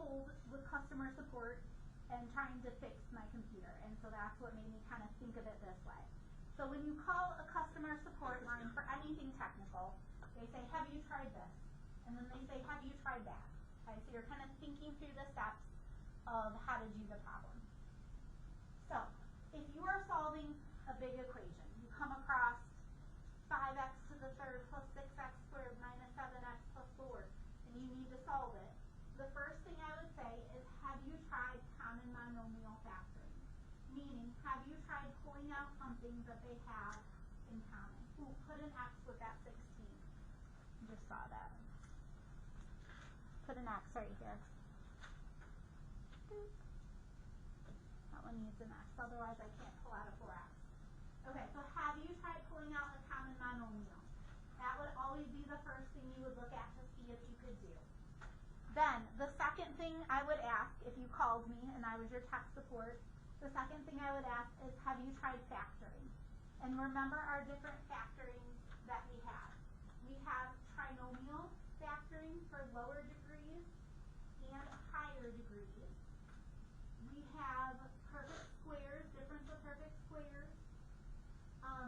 hold with customer support and trying to fix my computer. And so that's what made me kind of think of it this way. So when you call a customer support line for anything technical, they say, have you tried this? And then they say, have you tried that? Okay, so you're kind of thinking through the steps of how to do the problem. So if you are solving a big equation, you come across 5x to the third plus 6x squared minus 7x plus 4, and you need to solve it. The first thing I would say is, have you tried common monomial factoring? Meaning, have you tried pulling out something that they have in common? Ooh, put an x with that 16. Just saw that. Put an x right here. That one needs an x, otherwise I can't pull out a 4x. Okay, so have you tried pulling out a common monomial? That would always be the first thing you would look at to see if you could do. Then, the second thing I would ask, if you called me and I was your tech support, the second thing I would ask is, have you tried factoring? And remember our different factorings that we have. We have trinomial factoring for lower degrees and higher degrees. We have perfect squares, difference of perfect squares.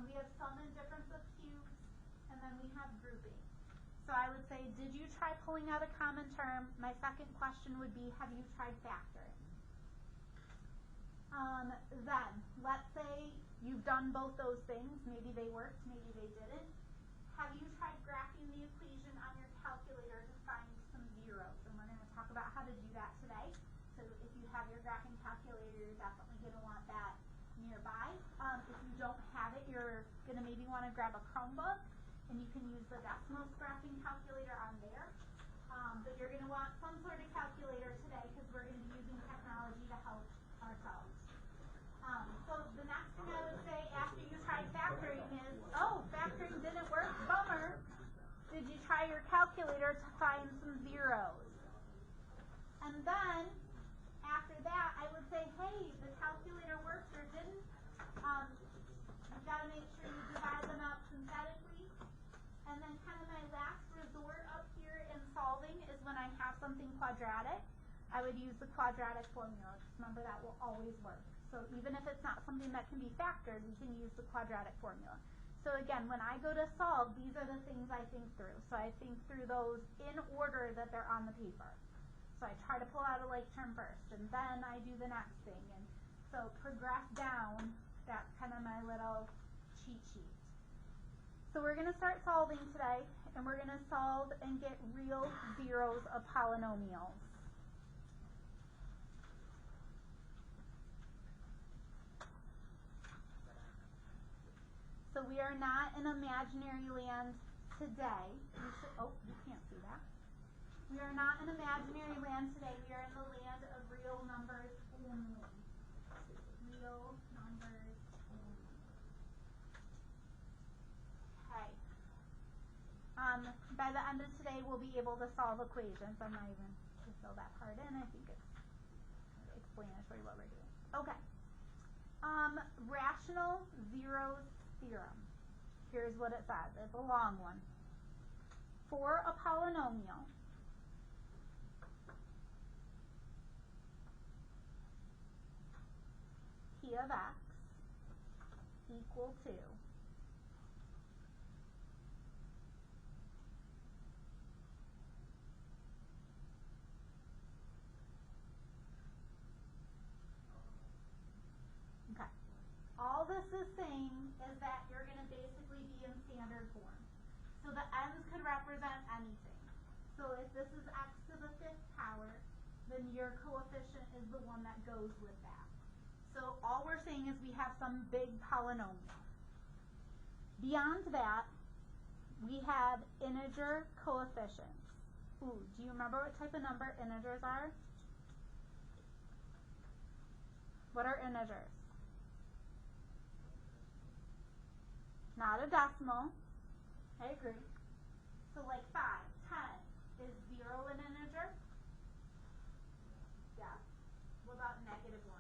We have sum and difference of cubes, and then we have grouping. So I would say, did you try pulling out a common term? My second question would be, have you tried factoring? Then, let's say you've done both those things. Maybe they worked, maybe they didn't. Have you tried graphing the equation on your calculator to find some zeros? And we're going to talk about how to do that today. So if you have your graphing calculator, you're definitely going to want that nearby. If you don't have it, you're going to maybe want to grab a Chromebook, and you can use the Decimals graphing calculator on there. But you're going to want some sort of calculator today because we're going to be using technology to help ourselves. So the next thing I would say after you tried factoring is, oh, factoring didn't work, bummer. Did you try your calculator to find some zeros? And then after that, I would say, hey, the calculator worked or didn't. You've got to make sure you divide them out synthetically. And then kind of my last resort up here in solving is when I have something quadratic, I would use the quadratic formula. Just remember that will always work. So even if it's not something that can be factored, we can use the quadratic formula. So again, when I go to solve, these are the things I think through. So I think through those in order that they're on the paper. So I try to pull out a like term first, and then I do the next thing. And so progress down, that's kind of my little cheat sheet. So we're going to start solving today, and we're going to solve and get real zeros of polynomials. So we are not in imaginary land today. Oh, you can't see that. We are not in imaginary land today. We are in the land of real numbers only. Real numbers only. Okay. By the end of today, we'll be able to solve equations. I'm not even going to fill that part in. I think it's explanatory what we're doing. Okay. Rational zeros theorem. Here's what it says. It's a long one. For a polynomial, p of x equal to okay. All this is saying is that you're going to basically be in standard form. So the n's could represent anything. So if this is x to the 5th power, then your coefficient is the one that goes with that. So all we're saying is we have some big polynomial. Beyond that, we have integer coefficients. Ooh, do you remember what type of number integers are? What are integers? Not a decimal. I agree. So like 5, 10, is 0 an integer? Yeah. What about negative 1?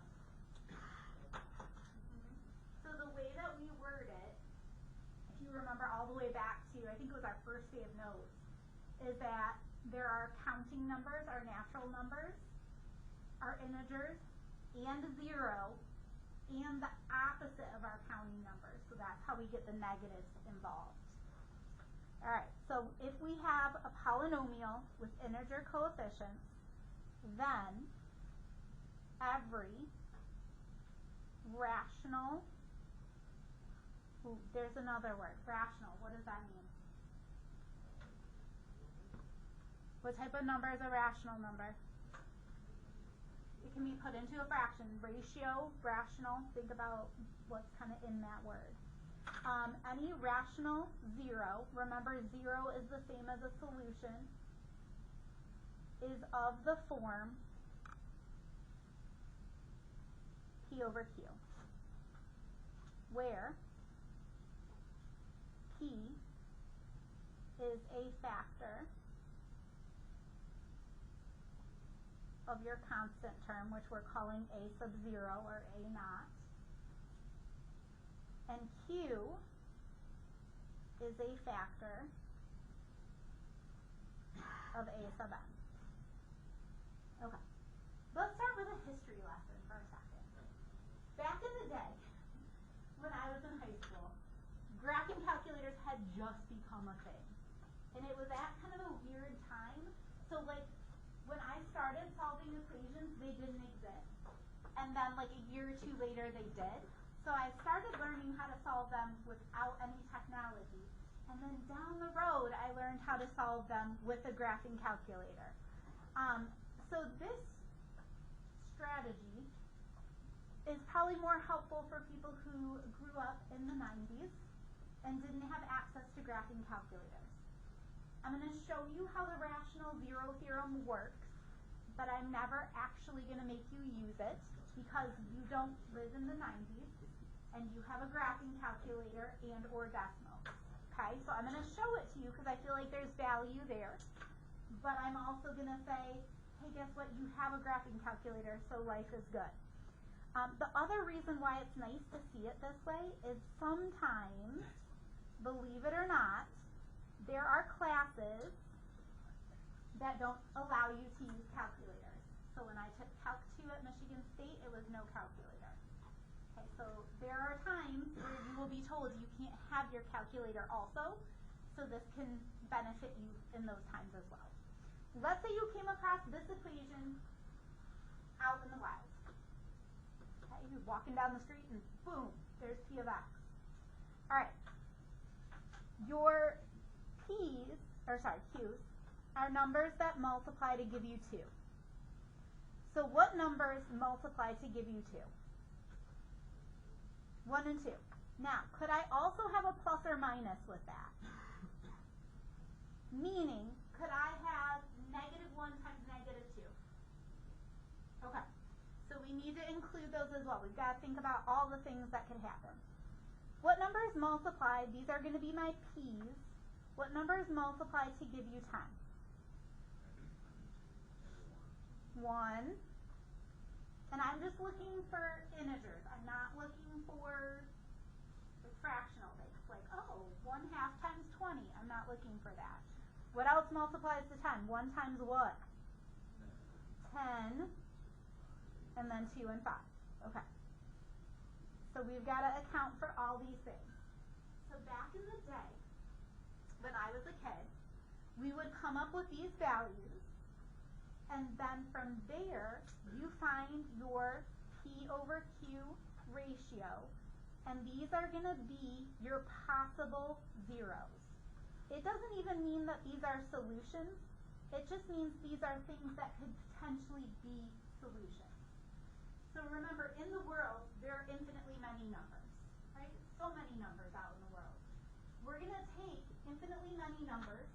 So the way that we word it, if you remember all the way back to, I think it was our first day of notes, is that there are counting numbers, our natural numbers, our integers and 0 and the opposite of our counting numbers. So that's how we get the negatives involved. Alright, so if we have a polynomial with integer coefficients, then every rational, there's another word, rational, what does that mean? What type of number is a rational number? It can be put into a fraction. Ratio, rational, think about what's kind of in that word. Any rational 0, remember 0 is the same as a solution, is of the form P over Q, where P is a factor of your constant term, which we're calling A sub 0 or A naught, and Q is a factor of A sub n. Okay, let's start with a history lesson for a second. Back in the day, when I was in high school, graphing calculators had just become a thing. And it was at kind of a weird time. So like, when I started solving equations, they didn't exist. And then like a year or two later, they did. So I started learning how to solve them without any technology. And then down the road, I learned how to solve them with a graphing calculator. So this strategy is probably more helpful for people who grew up in the 90s and didn't have access to graphing calculators. I'm going to show you how the rational 0 theorem works, but I'm never actually going to make you use it because you don't live in the 90s and you have a graphing calculator and or decimals. Okay, so I'm going to show it to you because I feel like there's value there, but I'm also going to say, hey, guess what? You have a graphing calculator, so life is good. The other reason why it's nice to see it this way is sometimes, believe it or not, there are classes that don't allow you to use calculators. So when I took Calc 2 at Michigan State, it was no calculator. Okay, so there are times where you will be told you can't have your calculator also, so this can benefit you in those times as well. Let's say you came across this equation out in the wild. Okay, you're walking down the street and boom, there's P of X. Alright, your Q's are numbers that multiply to give you 2. So what numbers multiply to give you 2? 1 and 2. Now, could I also have a plus or minus with that? Meaning, could I have negative 1 times negative 2? Okay, so we need to include those as well. We've got to think about all the things that could happen. What numbers multiply? These are going to be my P's. What numbers multiply to give you 10? 1. And I'm just looking for integers. I'm not looking for the fractional things. Like, oh, 1/2 times 20. I'm not looking for that. What else multiplies to 10? 1 times what? 10. And then 2 and 5. Okay. So we've got to account for all these things. So back in the day, when I was a kid, we would come up with these values, and then from there, you find your P over Q ratio, and these are going to be your possible zeros. It doesn't even mean that these are solutions. It just means these are things that could potentially be solutions. So remember, in the world, there are infinitely many numbers, right? So many numbers out in the world. We're going to take infinitely many numbers,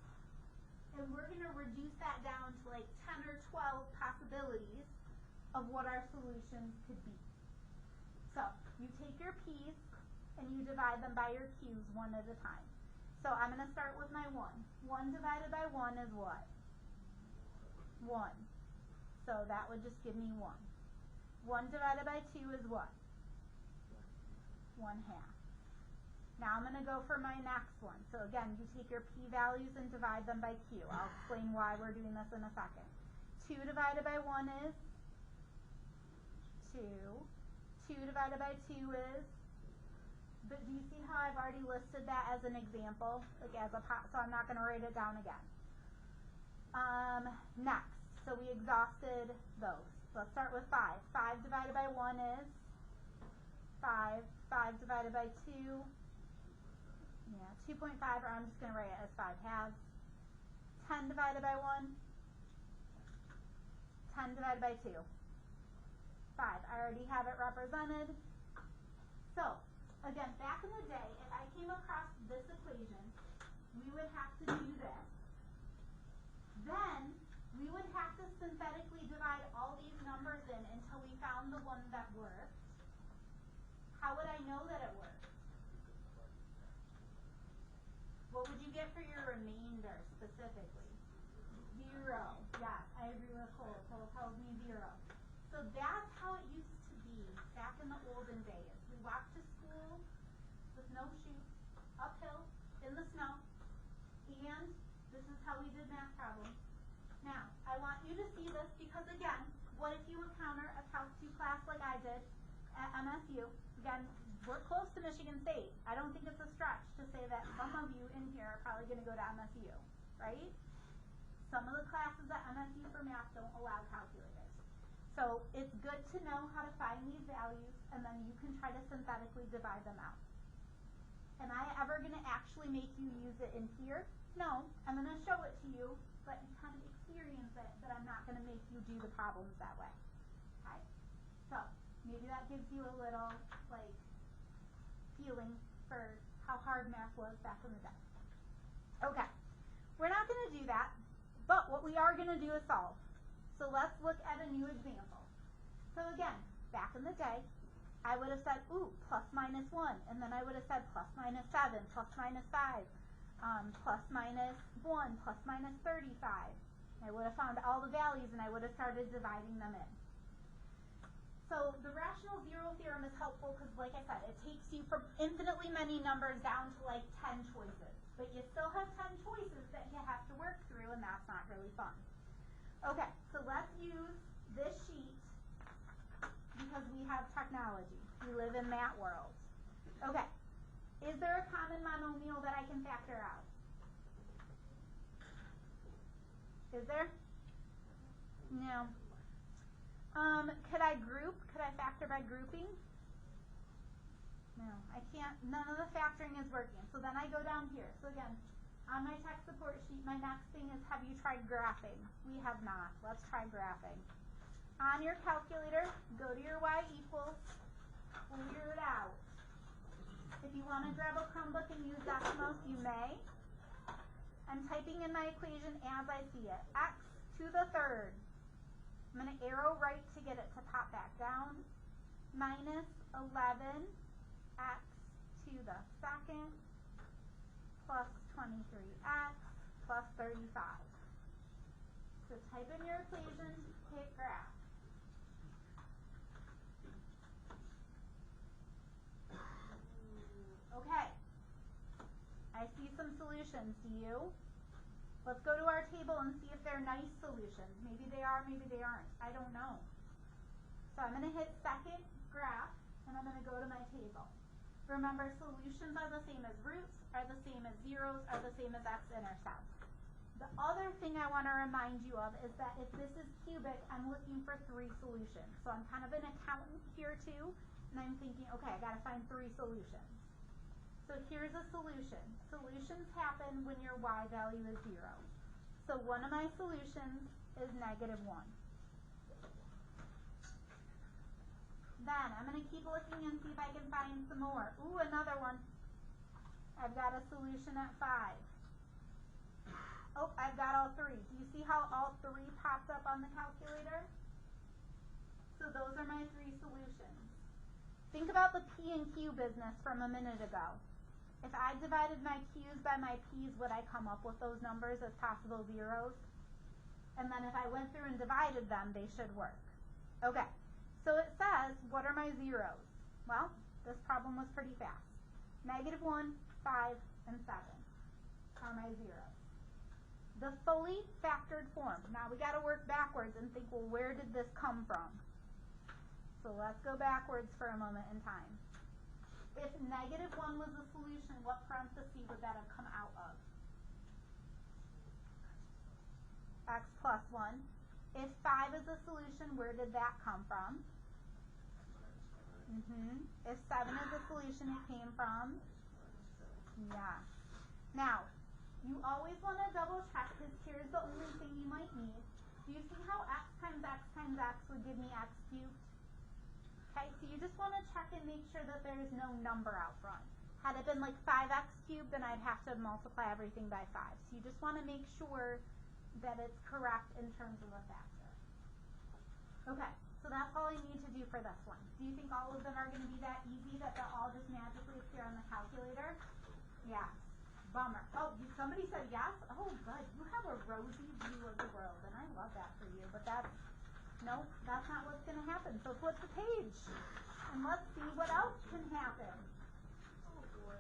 and we're going to reduce that down to like 10 or 12 possibilities of what our solutions could be. So you take your P's, and you divide them by your Q's one at a time. So I'm going to start with my 1. 1 divided by 1 is what? 1. So that would just give me 1. 1 divided by 2 is what? 1/2. Now I'm going to go for my next one. So again, you take your P values and divide them by Q. I'll explain why we're doing this in a second. 2 divided by 1 is 2. 2 divided by 2 is, but do you see how I've already listed that as an example, like as a pot, so I'm not going to write it down again. Next, so we exhausted those. Let's start with 5. 5 divided by 1 is 5. 5 divided by 2, yeah, 2.5, or I'm just going to write it as 5 halves. 10 divided by 1, 10 divided by 2, 5. I already have it represented. So, again, back in the day, if I came across this equation, we would have to do this. Then, we would have to synthetically divide all these numbers in until we found the one that worked. How would I know that it worked? What would you get for your remainder specifically? 0. Yes, I agree with Cole. Cole tells me 0. So that's how it used to be back in the olden days. We walked to school with no shoes, uphill, in the snow, and this is how we did math problems. Now, I want you to see this because, again, what if you encounter a Calc 2 class like I did at MSU? Again, we're close to Michigan State. I don't think it's a stretch to say that some of you in here are probably going to go to MSU, right? Some of the classes at MSU for math don't allow calculators. So it's good to know how to find these values, and then you can try to synthetically divide them out. Am I ever going to actually make you use it in here? No, I'm going to show it to you, but you kind of experience it, but I'm not going to make you do the problems that way. Okay? So maybe that gives you a little, like, feeling for how hard math was back in the day. Okay, we're not going to do that, but what we are going to do is solve. So let's look at a new example. So again, back in the day, I would have said, ooh, plus minus 1, and then I would have said plus minus 7, plus minus 5, plus minus 1, plus minus 35. I would have found all the values and I would have started dividing them in. So the rational zero theorem is helpful because, like I said, it takes you from infinitely many numbers down to like 10 choices. But you still have 10 choices that you have to work through, and that's not really fun. Okay, so let's use this sheet because we have technology. We live in that world. Okay, is there a common monomial that I can factor out? Is there? No. Could I group? Could I factor by grouping? No, I can't. None of the factoring is working. So then I go down here. So again, on my tech support sheet, my next thing is, have you tried graphing? We have not. Let's try graphing. On your calculator, go to your y equals, clear it out. If you want to grab a Chromebook and use Decimos, you may. I'm typing in my equation as I see it. X to the third. I'm going to arrow right to get it to pop back down. Minus 11x to the second plus 23x plus 35. So type in your equation, hit graph. Okay. I see some solutions. Do you? Let's go to our table and see if they're nice solutions. Maybe they are, maybe they aren't. I don't know. So I'm going to hit second graph, and I'm going to go to my table. Remember, solutions are the same as roots, are the same as zeros, are the same as x-intercepts. The other thing I want to remind you of is that if this is cubic, I'm looking for 3 solutions. So I'm kind of an accountant here too, and I'm thinking, okay, I got to find 3 solutions. So here's a solution. Solutions happen when your y value is 0. So one of my solutions is -1. Then I'm going to keep looking and see if I can find some more. Ooh, another one. I've got a solution at 5. Oh, I've got all 3. Do you see how all 3 popped up on the calculator? So those are my 3 solutions. Think about the P and Q business from a minute ago. If I divided my Q's by my P's, would I come up with those numbers as possible zeros? And then if I went through and divided them, they should work. Okay, so it says, what are my zeros? Well, this problem was pretty fast. -1, 5, and 7 are my zeros. The fully factored form. Now we got to work backwards and think, well, where did this come from? So let's go backwards for a moment in time. If negative 1 was the solution, what parenthesis would that have come out of? X plus 1. If 5 is the solution, where did that come from? If 7 is the solution, it came from? Yeah. Now, you always want to double check, because here's the only thing you might need. Do you see how x times x times x would give me x cubed? Okay, so you just want to check and make sure that there's no number out front. Had it been like 5x cubed, then I'd have to multiply everything by 5. So you just want to make sure that it's correct in terms of a factor. Okay, so that's all I need to do for this one. Do you think all of them are going to be that easy, that they'll all just magically appear on the calculator? Yeah. Bummer. Oh, somebody said yes? Oh, good. You have a rosy view of the world, and I love that for you. But that's not what's going to happen. So flip the page, and let's see what else can happen. Oh, boy.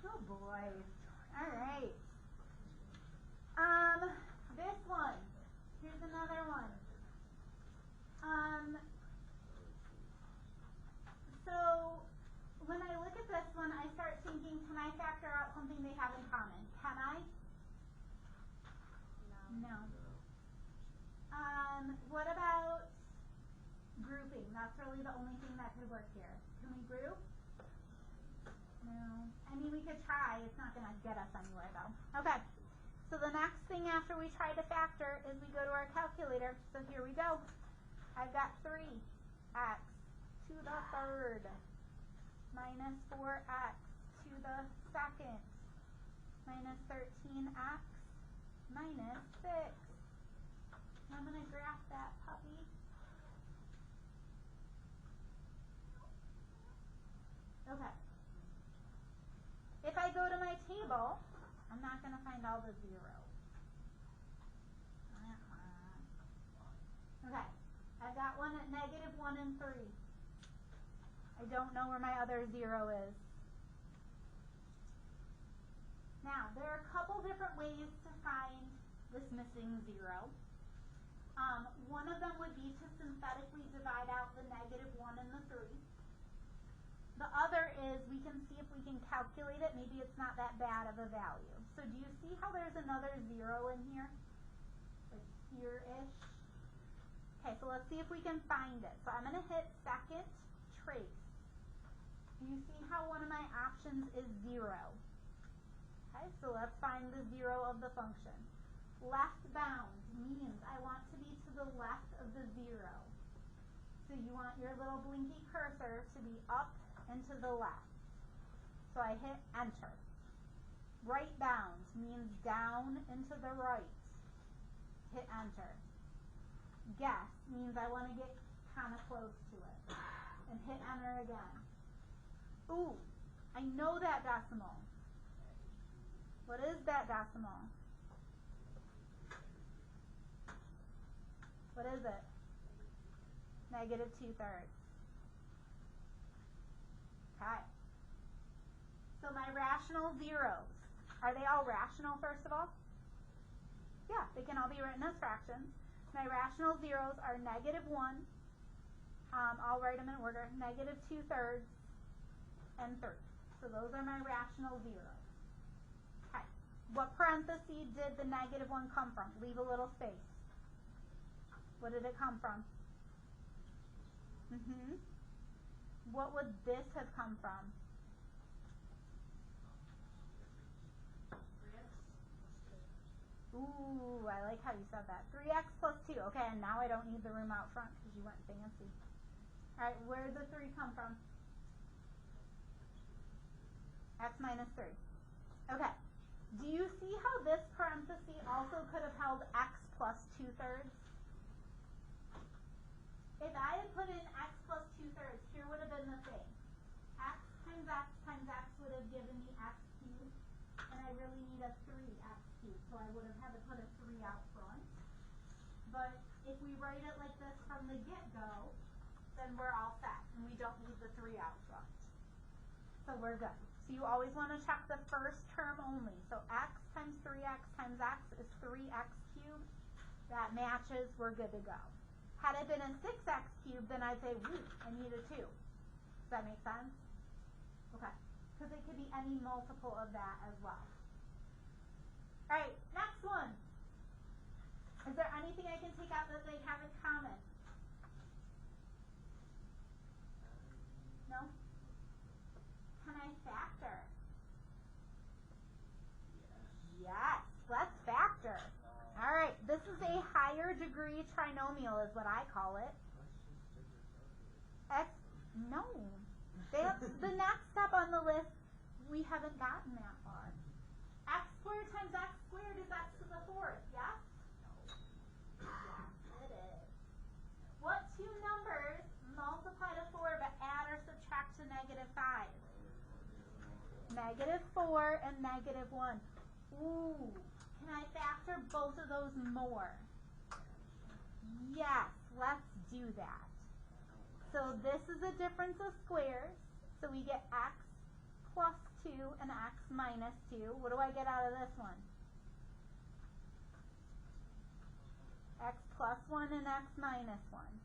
Oh, boy. All right. This one. Here's another one. So when I look at this one, I start thinking, can I factor out something they have in common? Can I? No. What about grouping? That's really the only thing that could work here. Can we group? No. I mean, we could try. It's not going to get us anywhere, though. Okay. So the next thing after we try to factor is we go to our calculator. So here we go. I've got 3x to the third minus 4x to the second minus 13x minus 6. I'm going to graph that puppy. Okay. If I go to my table, I'm not going to find all the zeros. Okay. I've got one at negative 1 and 3. I don't know where my other 0 is. Now, there are a couple different ways to find this missing 0. One of them would be to synthetically divide out the negative 1 and the 3. The other is we can see if we can calculate it. Maybe it's not that bad of a value. So do you see how there's another 0 in here? Like here-ish? Okay, so let's see if we can find it. So I'm going to hit second trace. Do you see how one of my options is 0? Okay, so let's find the 0 of the function. Left bound means I want to be to the left of the 0. So you want your little blinky cursor to be up and to the left. So I hit enter. Right bound means down and to the right. Hit enter. Guess means I want to get kind of close to it. And hit enter again. Ooh, I know that decimal. What is that decimal? What is it? Negative 2/3. Okay. So my rational zeros, are they all rational first of all? Yeah, they can all be written as fractions. My rational zeros are negative 1. I'll write them in order. Negative 2/3 and 3. So those are my rational zeros. Okay. What parenthesis did the negative 1 come from? Leave a little space. What did it come from? What would this have come from? 3x. Ooh, I like how you said that. 3x plus 2. Okay, and now I don't need the room out front because you went fancy. All right, where did the 3 come from? X minus 3. Okay. Do you see how this parenthesis also could have held x plus 2/3? If I had put in x plus 2/3, here would have been the thing. X times x would have given me x cubed, and I really need a 3x cubed, so I would have had to put a 3 out front. But if we write it like this from the get-go, then we're all set, and we don't need the 3 out front. So we're good. So you always want to check the first term only. So x times 3x times x is 3x cubed. That matches. We're good to go. Had it been a 6x cubed, then I'd say, woo, I need a 2. Does that make sense? Okay. Because it could be any multiple of that as well. Alright, next one. Is there anything I can take out that they have in common? No? Can I factor? Yes, let's factor. Alright, this is a higher degree trinomial is what I call it. X, no. That's the next step on the list. We haven't gotten that far. X squared times x squared is x to the 4th, yes? Yes, it is. What two numbers multiply to 4 but add or subtract to -5? -4 and -1. Ooh, can I factor both of those more? Yes, let's do that. So this is a difference of squares. So we get x plus 2 and x minus 2. What do I get out of this one? X plus 1 and x minus 1.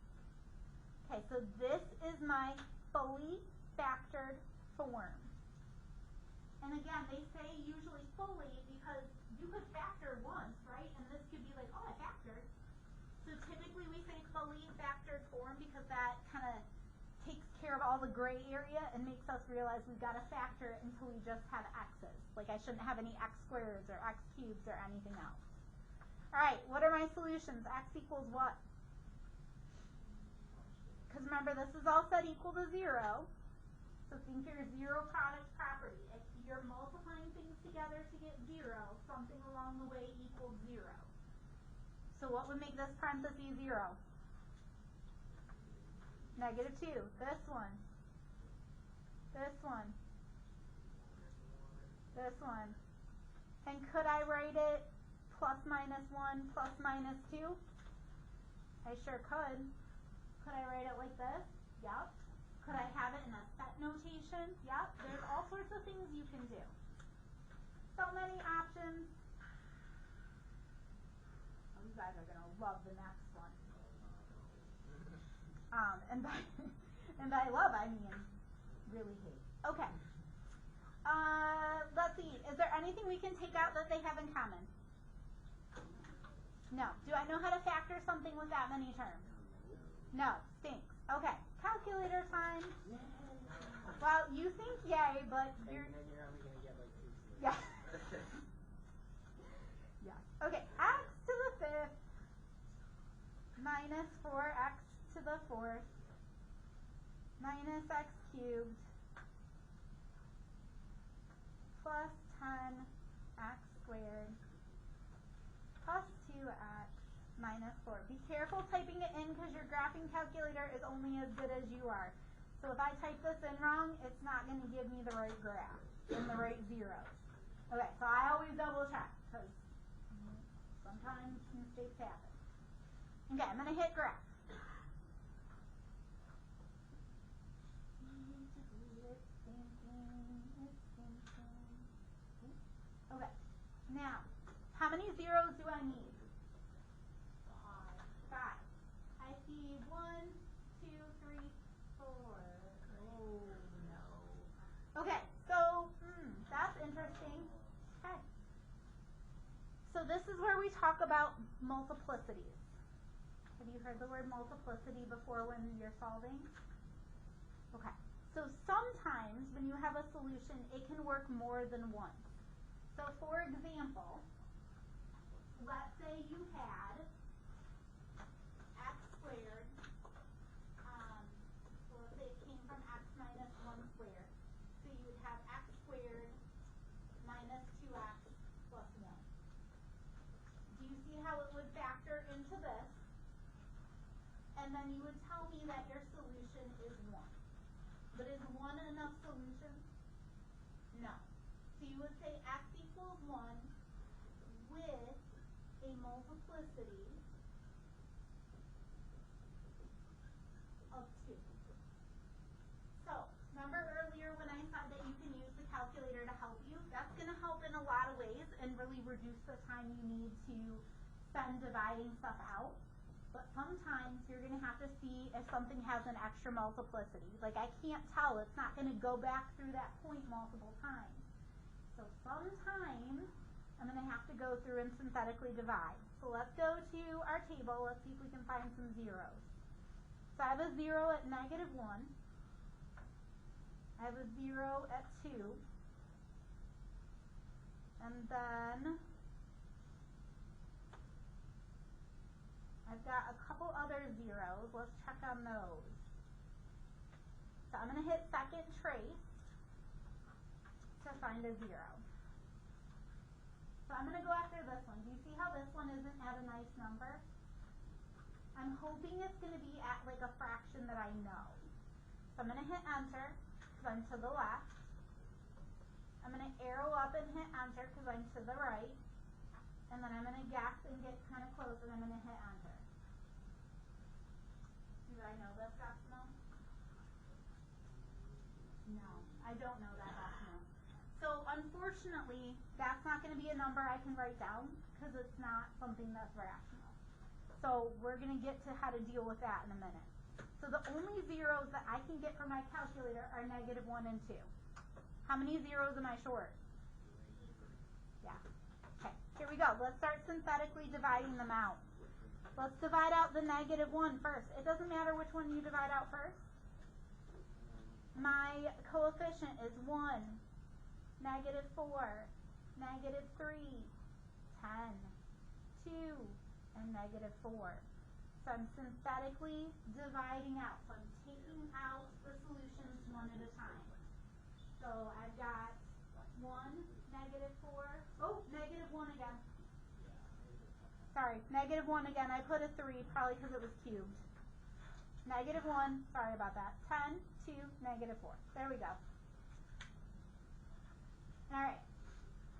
Okay, so this is my fully factored form. And again, they say usually fully because you could factor once, right? And this could be like, oh, I factored. So typically we say fully factored form because that kind of takes care of all the gray area and makes us realize we've got to factor it until we just have x's. Like I shouldn't have any x squareds or x cubes or anything else. All right, what are my solutions? X equals what? Because remember, this is all set equal to 0. So think your zero product property. If you're multiplying things together to get 0, something along the way equals 0. So what would make this parenthesis 0? -2. This one. This one. This one. And could I write it plus minus 1 plus minus 2? I sure could. Could I write it like this? Yep. Could I have it in a set notation? Yep. There's all sorts of things you can do. So many options. Oh, you guys are going to love the next one. And by love, I mean really hate. Okay. Let's see. Is there anything we can take out that they have in common? No. Do I know how to factor something with that many terms? No. Stinks. Okay. Calculator time. Well, you think yay, but you're... And then you're only going to get like 2. Yeah. Yeah. Okay. X to the 5th minus 4x to the 4th minus x cubed plus 10x squared plus 2x minus 4. Be careful typing it in because your graphing calculator is only as good as you are. So if I type this in wrong, it's not going to give me the right graph and the right zeros. Okay, so I always double check because sometimes mistakes happen. Okay, I'm going to hit graph. Okay, now, how many zeros do I need? 5. I see 1, 2, 3, 4. Oh, no. Okay, so, that's interesting. Okay. So this is where we talk about multiplicities. Have you heard the word multiplicity before when you're solving? Okay. So sometimes when you have a solution, it can work more than once. So for example, let's say you had x squared, so let's say it came from x minus 1 squared. So you would have x squared minus 2x plus 1. Do you see how it would factor into this? And then you would tell me that your solution is 1. But is 1 enough solution? No. So you would say x equals 1 with a multiplicity of 2. So, remember earlier when I said that you can use the calculator to help you? That's going to help in a lot of ways and really reduce the time you need to spend dividing stuff out. but sometimes you're going to have to see if something has an extra multiplicity. Like I can't tell, it's not going to go back through that point multiple times. So sometimes I'm going to have to go through and synthetically divide. So let's go to our table, let's see if we can find some zeros. So I have a 0 at -1. I have a 0 at 2. And then I've got a couple other zeros. Let's check on those. So I'm going to hit second trace to find a 0. So I'm going to go after this one. Do you see how this one isn't at a nice number? I'm hoping it's going to be at like a fraction that I know. So I'm going to hit enter because I'm to the left. I'm going to arrow up and hit enter because I'm to the right. And then I'm going to guess and get kind of close and I'm going to hit enter. Do I know this decimal? No, I don't know that decimal. So unfortunately, that's not going to be a number I can write down because it's not something that's rational. So we're going to get to how to deal with that in a minute. So the only zeros that I can get from my calculator are -1 and 2. How many zeros am I short? Yeah. Okay, here we go. Let's start synthetically dividing them out. Let's divide out the -1 first. It doesn't matter which one you divide out first. My coefficient is 1, -4, -3, 10, 2, and -4. So I'm synthetically dividing out. So I'm taking out the solutions one at a time. So I've got 1, -4. Oh, -1 again. Sorry, -1 again. I put a 3 probably because it was cubed. -1, sorry about that. 10, 2, -4. There we go. All right.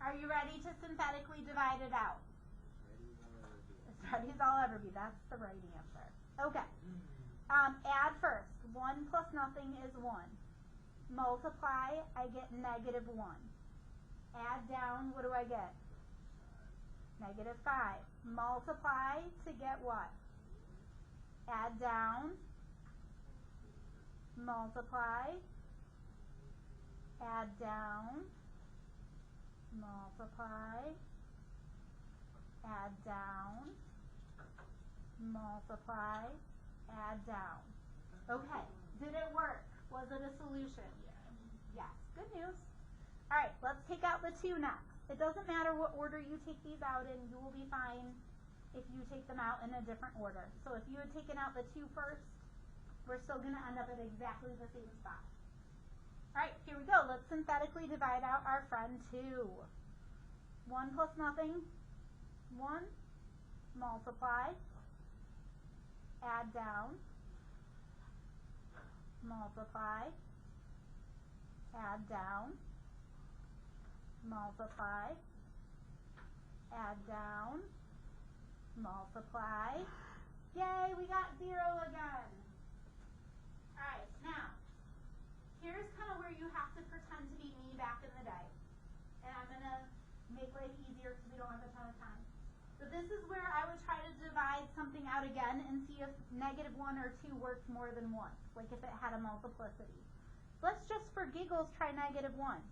Are you ready to synthetically divide it out? As ready as I'll ever be. That's the right answer. Okay. Add first. 1 plus nothing is 1. Multiply, I get -1. Add down, what do I get? -5. Multiply to get what? Add down. Multiply. Add down. Multiply. Add down. Multiply. Add down. Okay. Did it work? Was it a solution? Yes. Good news. All right, let's take out the 2 next. It doesn't matter what order you take these out in. You will be fine if you take them out in a different order. So if you had taken out the 2 first, we're still going to end up at exactly the same spot. All right, here we go. Let's synthetically divide out our friend 2. 1 plus nothing, 1. Multiply. Add down. Multiply. Add down. Multiply. Add down. Multiply. Yay, we got 0 again. Alright, now, here's kind of where you have to pretend to be me back in the day. And I'm going to make life easier because we don't have a ton of time. So this is where I would try to divide something out again and see if -1 or 2 works more than once, like if it had a multiplicity. Let's just for giggles try -1.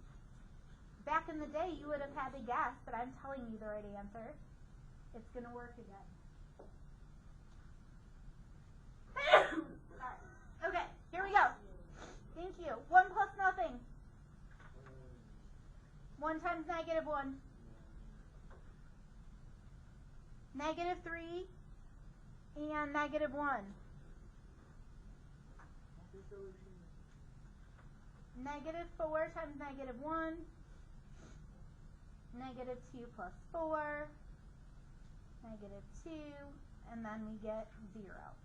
Back in the day you would have had to guess, but I'm telling you the right answer. It's going to work again. Sorry. Okay, here we go. Thank you. 1 plus nothing. 1 times -1. -3 and -1. -4 times -1. -2 plus 4. -2. And then we get 0.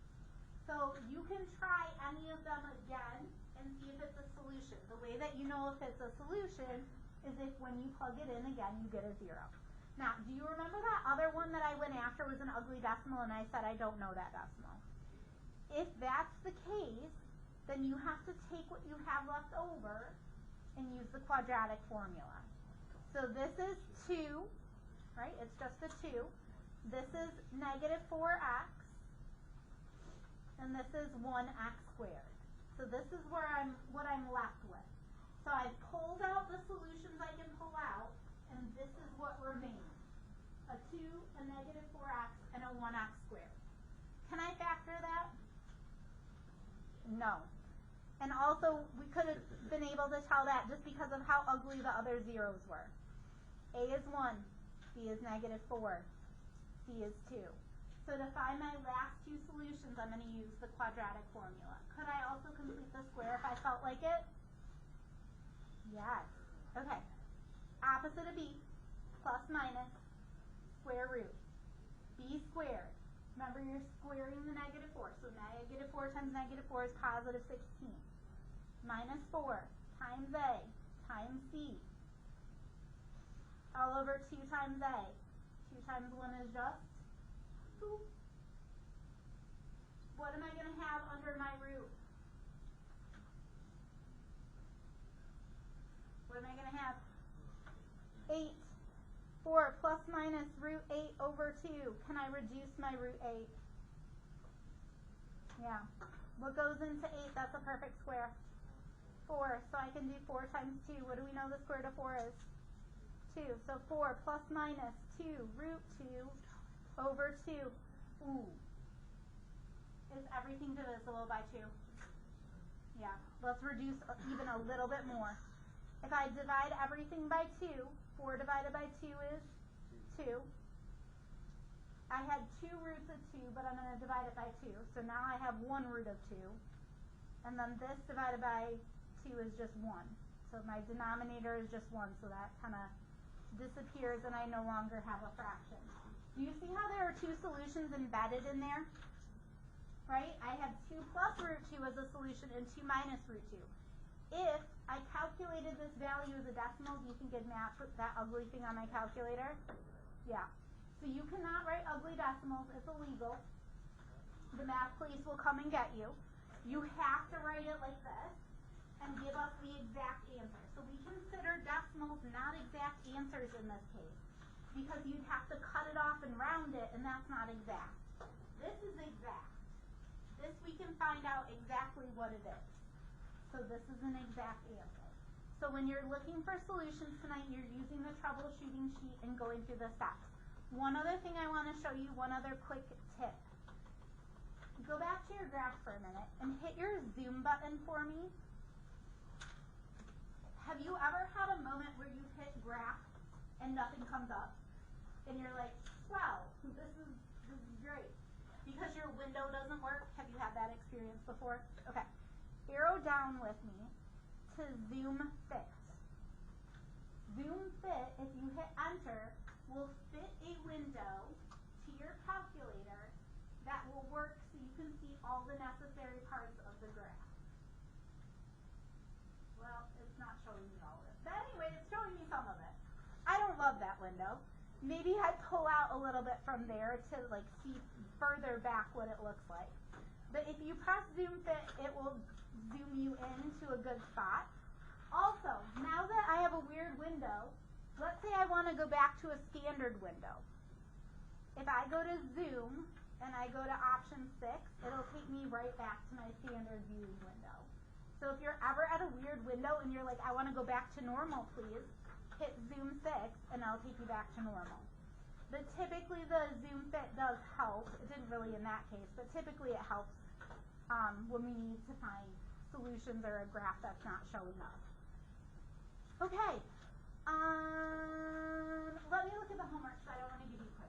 So you can try any of them again and see if it's a solution. The way that you know if it's a solution is if when you plug it in again, you get a 0. Now, do you remember that other one that I went after was an ugly decimal and I said I don't know that decimal? If that's the case, then you have to take what you have left over and use the quadratic formula. So this is 2, right? It's just a 2. This is -4x. and this is 1x squared. So this is where what I'm left with. So I've pulled out the solutions I can pull out, and this is what remains. A 2, a negative 4x, and a 1x squared. Can I factor that? No. And also, we could have been able to tell that just because of how ugly the other zeros were. A is 1, B is negative 4, C is 2. So to find my last two solutions, I'm going to use the quadratic formula. Could I also complete the square if I felt like it? Yes. Okay. Opposite of B, plus minus, square root. B squared. Remember, you're squaring the negative 4. So negative 4 times negative 4 is positive 16. Minus 4 times A times C. All over 2 times A. 2 times 1 is just 2. What am I going to have under my root? What am I going to have? 8. 4 plus minus root 8 over 2. Can I reduce my root 8? Yeah. What goes into 8? That's a perfect square. 4. So I can do 4 times 2. What do we know the square root of 4 is? 2. So 4 plus minus 2 root 2 over 2. Ooh. Is everything divisible by 2? Yeah. Let's reduce even a little bit more. If I divide everything by 2, 4 divided by 2 is 2. I had 2 roots of 2, but I'm going to divide it by 2. So now I have 1 root of 2. And then this divided by 2 is just 1. So my denominator is just 1, so that kind of disappears and I no longer have a fraction. Do you see how there are 2 solutions embedded in there? Right? I have 2 plus root 2 as a solution and 2 minus root 2. If I calculated this value as a decimal, do you think it'd match with that ugly thing on my calculator? Yeah. So you cannot write ugly decimals. It's illegal. The math police will come and get you. You have to write it like this and give us the exact answer. So we consider decimals not exact answers in this case because you'd have to cut it off and round it, and that's not exact. This is exact. This we can find out exactly what it is. So this is an exact answer. So when you're looking for solutions tonight, you're using the troubleshooting sheet and going through the steps. One other thing I want to show you, one other quick tip. Go back to your graph for a minute and hit your zoom button for me. Have you ever had a moment where you hit graph and nothing comes up? And you're like, wow, this is great. Because your window doesn't work. Have you had that experience before? Okay. Arrow down with me to zoom fit. Zoom fit, if you hit enter, will fit a window to your calculator that will work so you can see all the necessary parts of the graph. Well, it's not showing me all of it. But anyway, it's showing me some of it. I don't love that window. Maybe I'd pull out a little bit from there to like see further back what it looks like. But if you press zoom fit, it will zoom you into a good spot. Also, now that I have a weird window, let's say I want to go back to a standard window. If I go to zoom and I go to option 6, it'll take me right back to my standard viewing window. So if you're ever at a weird window and you're like, I want to go back to normal, please, hit zoom 6 and it'll take you back to normal. But typically the zoom fit does help. It didn't really in that case, but typically it helps when we need to find solutions or a graph that's not showing up. Okay. Let me look at the homework so I don't want to give you quiz.